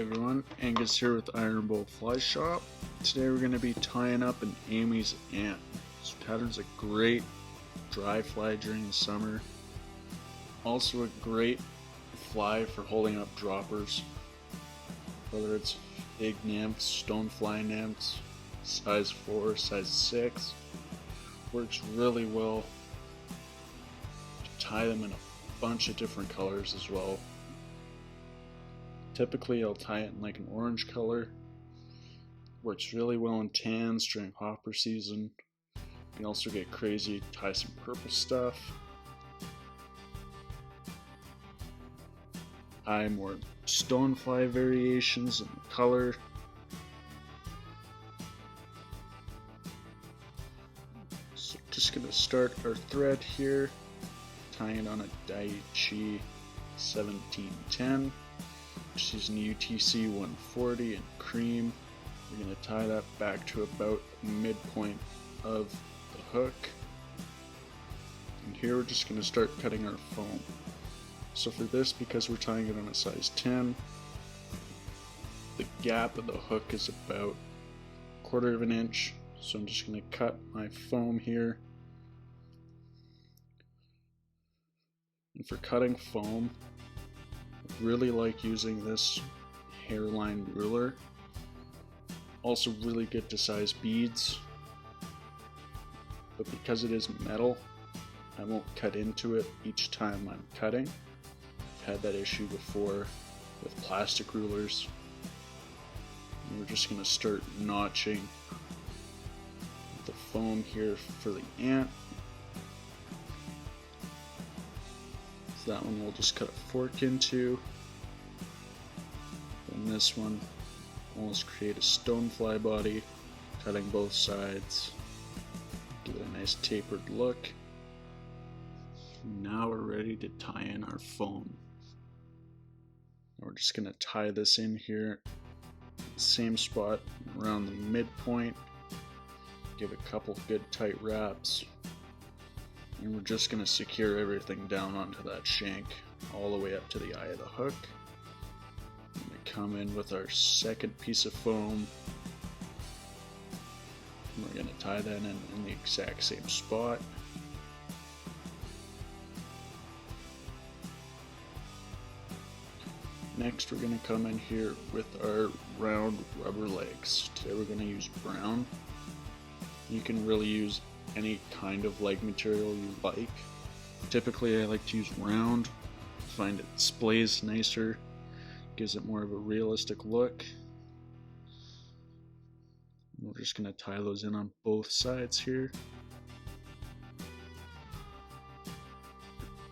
Hey everyone, Angus here with Iron Bowl Fly Shop. Today we're going to be tying up an Amy's ant. This pattern's a great dry fly during the summer. Also a great fly for holding up droppers. Whether it's big nymphs, stonefly nymphs, size 4, size 6. Works really well to tie them in a bunch of different colors as well. Typically I'll tie it in like an orange color. Works really well in tans during hopper season. You can also get crazy, tie some purple stuff. Tie more stonefly variations in color. So just gonna start our thread here, tying it on a Daiichi 1710. Just using UTC 140 and cream. We're going to tie that back to about the midpoint of the hook. And here we're just going to start cutting our foam. So for this, because we're tying it on a size 10, the gap of the hook is about 1/4 of an inch. So I'm just going to cut my foam here. And for cutting foam, really like using this Hareline ruler. Also really good to size beads, but because it is metal, I won't cut into it each time I'm cutting. I've had that issue before with plastic rulers. And we're just going to start notching the foam here for the ant. So that one we'll just cut a fork into. And this one, we'll just create a stonefly body, cutting both sides. Give it a nice tapered look. Now we're ready to tie in our foam. We're just going to tie this in here, same spot around the midpoint. Give a couple good tight wraps. And we're just going to secure everything down onto that shank all the way up to the eye of the hook. I'm going to come in with our second piece of foam. And we're going to tie that in the exact same spot. Next we're going to come in here with our round rubber legs. Today we're going to use brown. You can really use any kind of leg material you like. Typically I like to use round. I find it displays nicer, gives it more of a realistic look. And we're just going to tie those in on both sides here.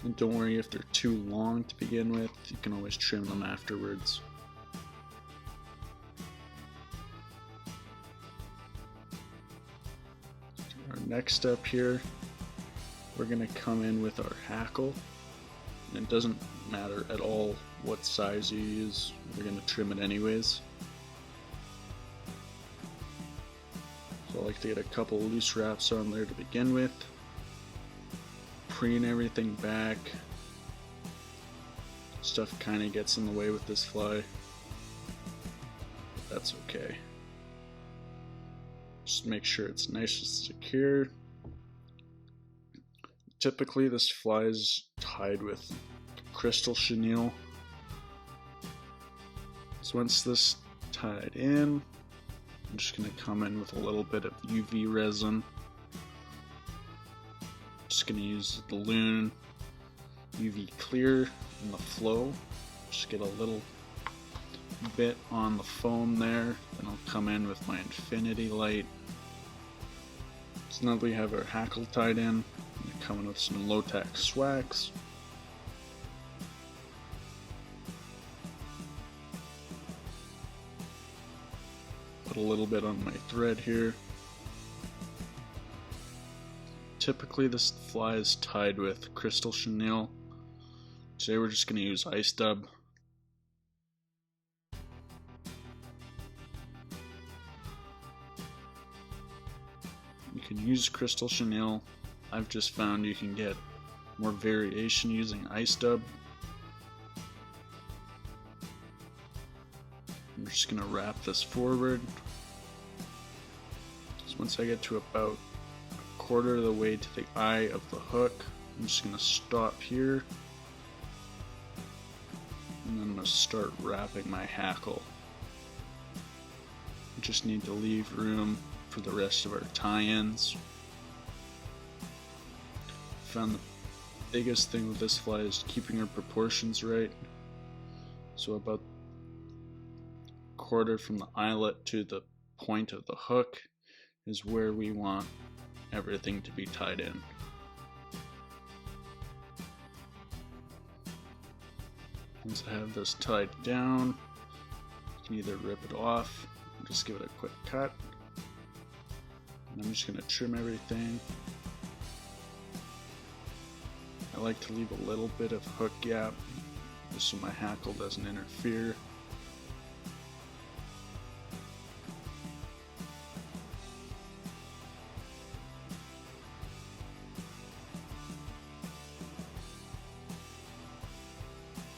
And don't worry if they're too long to begin with, you can always trim them afterwards. Next step here, we're going to come in with our hackle. And it doesn't matter at all what size you use, we're going to trim it anyways. So I like to get a couple loose wraps on there to begin with. Preen everything back. Stuff kind of gets in the way with this fly, but that's okay. Just make sure it's nice and secure. Typically this fly is tied with Krystal chenille. So once this tied in, I'm just going to come in with a little bit of UV resin. Just going to use the Loon UV clear in the flow. Just get a little bit on the foam there, then I'll come in with my infinity light. So now that we have our hackle tied in, I'm going to come in with some low-tax wax. Put a little bit on my thread here. Typically this fly is tied with Krystal chenille. Today we're just going to use ice dub. You can use Krystal chenille. I've just found you can get more variation using ice dub. I'm just going to wrap this forward. So once I get to about a quarter of the way to the eye of the hook, I'm just going to stop here. And then I'm going to start wrapping my hackle. We just need to leave room for the rest of our tie-ins. Found the biggest thing with this fly is keeping her proportions right. So about a quarter from the eyelet to the point of the hook is where we want everything to be tied in. Once I have this tied down, you can either rip it off or just give it a quick cut. And I'm just going to trim everything. I like to leave a little bit of hook gap just so my hackle doesn't interfere.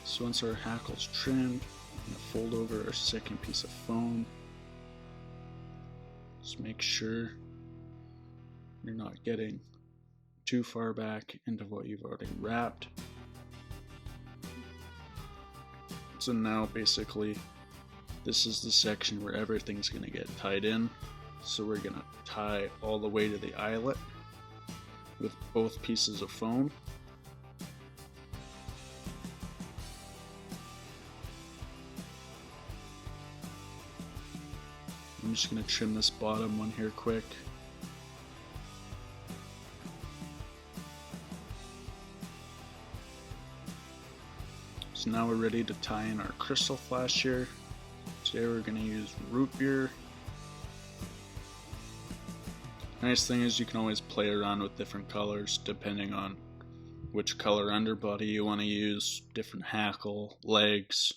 So once our hackle's trimmed, I'm going to fold over our second piece of foam. Just make sure you're not getting too far back into what you've already wrapped. So now basically this is the section where everything's going to get tied in. So we're going to tie all the way to the eyelet with both pieces of foam. I'm just going to trim this bottom one here quick. So now we're ready to tie in our Krystal flash here. Today we're going to use root beer. Nice thing is you can always play around with different colors depending on which color underbody you want to use, different hackle, legs.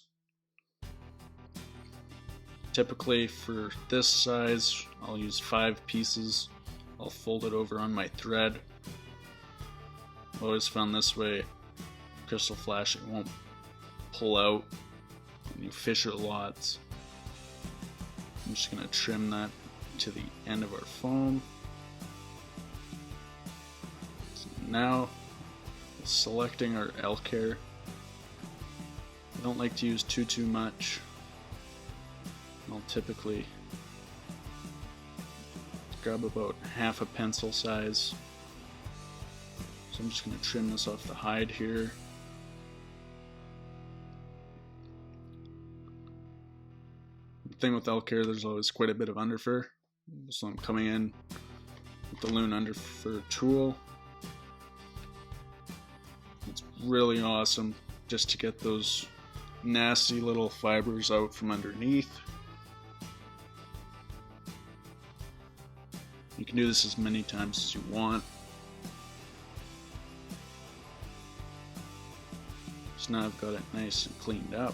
Typically for this size, I'll use 5 pieces. I'll fold it over on my thread. I've always found this way, Krystal flash, it won't pull out when you fish it lots. I'm just going to trim that to the end of our foam. So now, selecting our elk hair. I don't like to use too much. I'll typically grab about half a pencil size. So I'm just going to trim this off the hide here. The thing with elk hair, there's always quite a bit of underfur. So I'm coming in with the Loon underfur tool. It's really awesome just to get those nasty little fibers out from underneath. You can do this as many times as you want. So now I've got it nice and cleaned up.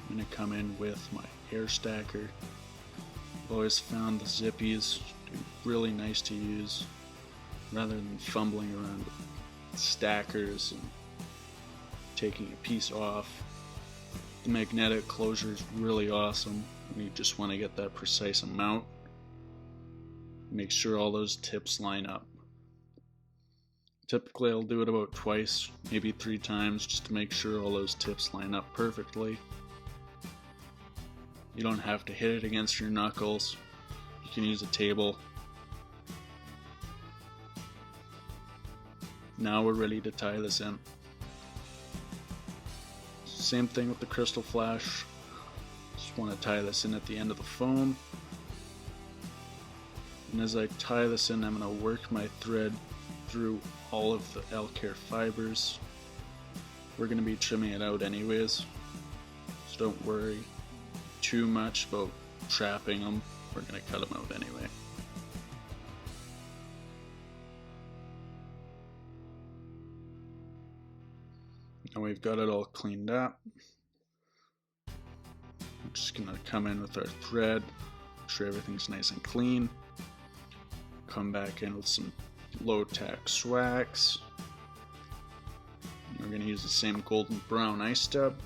I'm going to come in with my hair stacker. I've always found the zippies to be really nice to use rather than fumbling around with stackers and taking a piece off. The magnetic closure is really awesome when you just want to get that precise amount. Make sure all those tips line up. Typically I'll do it about twice, maybe 3 times, just to make sure all those tips line up perfectly. You don't have to hit it against your knuckles. You can use a table. Now we're ready to tie this in. Same thing with the Krystal flash. Just want to tie this in at the end of the foam. And as I tie this in, I'm going to work my thread through all of the elk hair fibers. We're going to be trimming it out anyways, so don't worry too much about trapping them. We're going to cut them out anyway. Now we've got it all cleaned up. I'm just going to come in with our thread, make sure everything's nice and clean. Come back in with some low tack swax. We're going to use the same golden brown ice dub.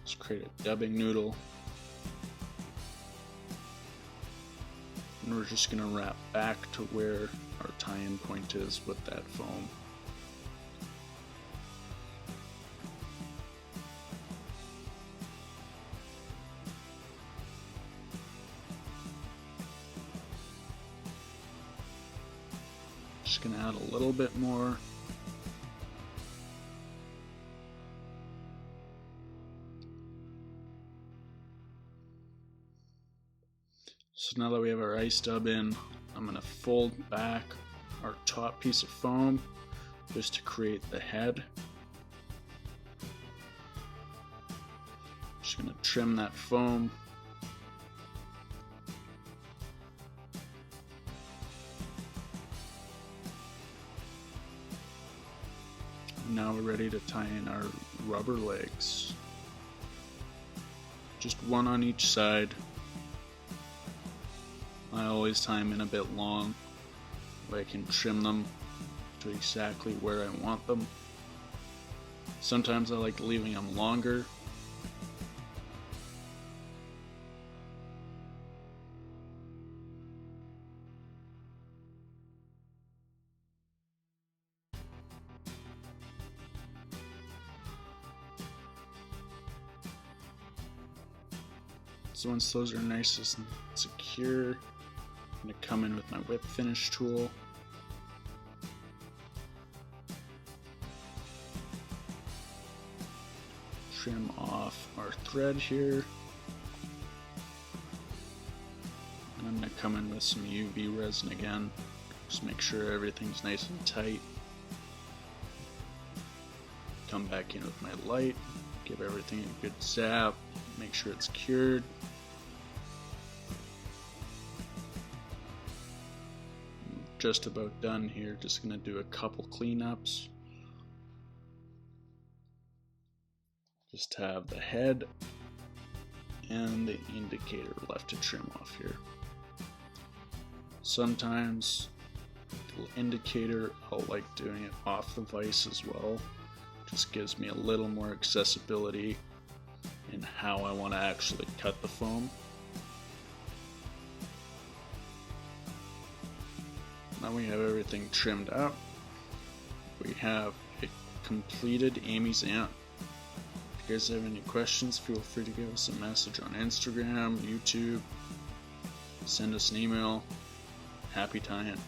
Just create a dubbing noodle. And we're just going to wrap back to where our tie-in point is with that foam. Just going to add a little bit more. So now that we have our ice dub in, I'm going to fold back our top piece of foam just to create the head. Just going to trim that foam. And now we're ready to tie in our rubber legs. Just one on each side. I always tie them in a bit long, so I can trim them to exactly where I want them. Sometimes I like leaving them longer. So once those are nice and secure, I'm going to come in with my whip finish tool. Trim off our thread here. And I'm going to come in with some UV resin again. Just make sure everything's nice and tight. Come back in with my light. Give everything a good zap. Make sure it's cured. Just about done here, just going to do a couple cleanups. Just have the head and the indicator left to trim off here. Sometimes the indicator, I'll like doing it off the vise as well. Just gives me a little more accessibility in how I want to actually cut the foam. Now we have everything trimmed out. We have a completed Amy's ant. If you guys have any questions, feel free to give us a message on Instagram, YouTube, send us an email. Happy tying.